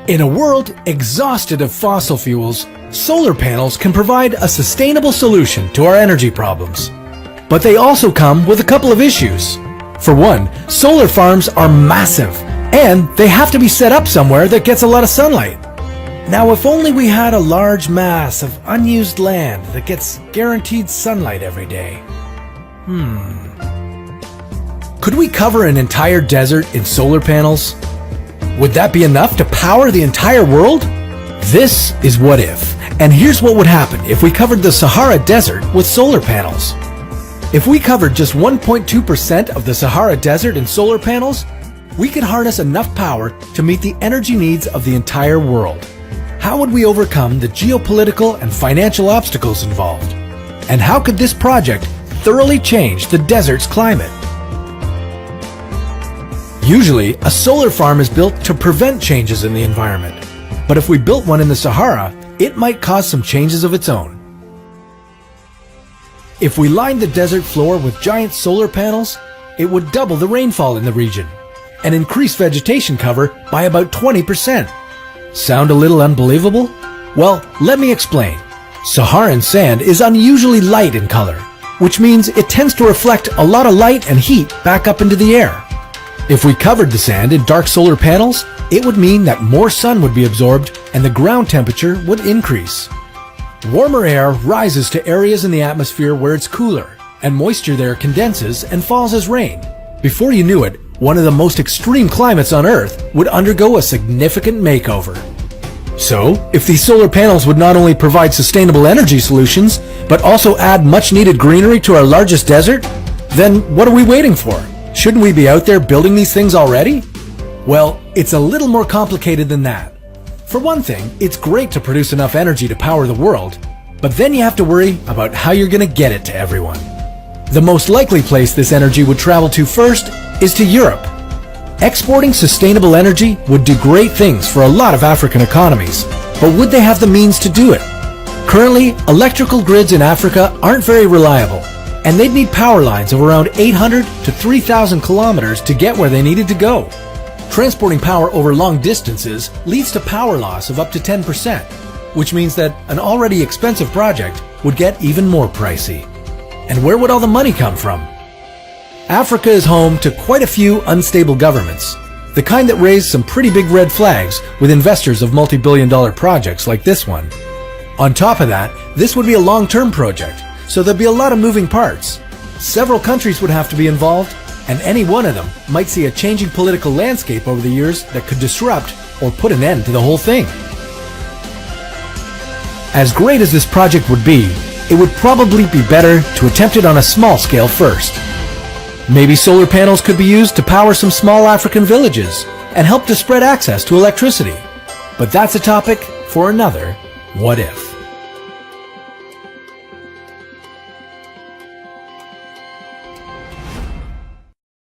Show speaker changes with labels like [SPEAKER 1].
[SPEAKER 1] In a world exhausted of fossil fuels, solar panels can provide a sustainable solution to our energy problems. But they also come with a couple of issues. For one, solar farms are massive, and they have to be set up somewhere that gets a lot of sunlight. Now, if only we had a large mass of unused land that gets guaranteed sunlight every day. Could we cover an entire desert in solar panels? Would that be enough to power the entire world? This is What If, and here's what would happen if we covered the Sahara Desert with solar panels. If we covered just 1.2% of the Sahara Desert in solar panels, we could harness enough power to meet the energy needs of the entire world. How would we overcome the geopolitical and financial obstacles involved? And how could this project thoroughly change the desert's climate? Usually, a solar farm is built to prevent changes in the environment. But if we built one in the Sahara, it might cause some changes of its own. If we lined the desert floor with giant solar panels, it would double the rainfall in the region and increase vegetation cover by about 20%. Sound a little unbelievable? Well, let me explain. Saharan sand is unusually light in color, which means it tends to reflect a lot of light and heat back up into the air. If we covered the sand in dark solar panels, it would mean that more sun would be absorbed and the ground temperature would increase. Warmer air rises to areas in the atmosphere where it's cooler, and moisture there condenses and falls as rain. Before you knew it, one of the most extreme climates on Earth would undergo a significant makeover. So, if these solar panels would not only provide sustainable energy solutions, but also add much-needed greenery to our largest desert, then what are we waiting for? Shouldn't we be out there building these things already? Well, it's a little more complicated than that. For one thing, it's great to produce enough energy to power the world, but then you have to worry about how you're going to get it to everyone. The most likely place this energy would travel to first is to Europe. Exporting sustainable energy would do great things for a lot of African economies, but would they have the means to do it? Currently, electrical grids in Africa aren't very reliable, and they'd need power lines of around 800 to 3,000 kilometers to get where they needed to go. Transporting power over long distances leads to power loss of up to 10%, which means that an already expensive project would get even more pricey. And where would all the money come from? Africa is home to quite a few unstable governments, the kind that raise some pretty big red flags with investors of multi-billion-dollar projects like this one. On top of that, this would be a long-term project, so there'd be a lot of moving parts. Several countries would have to be involved, and any one of them might see a changing political landscape over the years that could disrupt or put an end to the whole thing. As great as this project would be, it would probably be better to attempt it on a small scale first. Maybe solar panels could be used to power some small African villages and help to spread access to electricity. But that's a topic for another What If.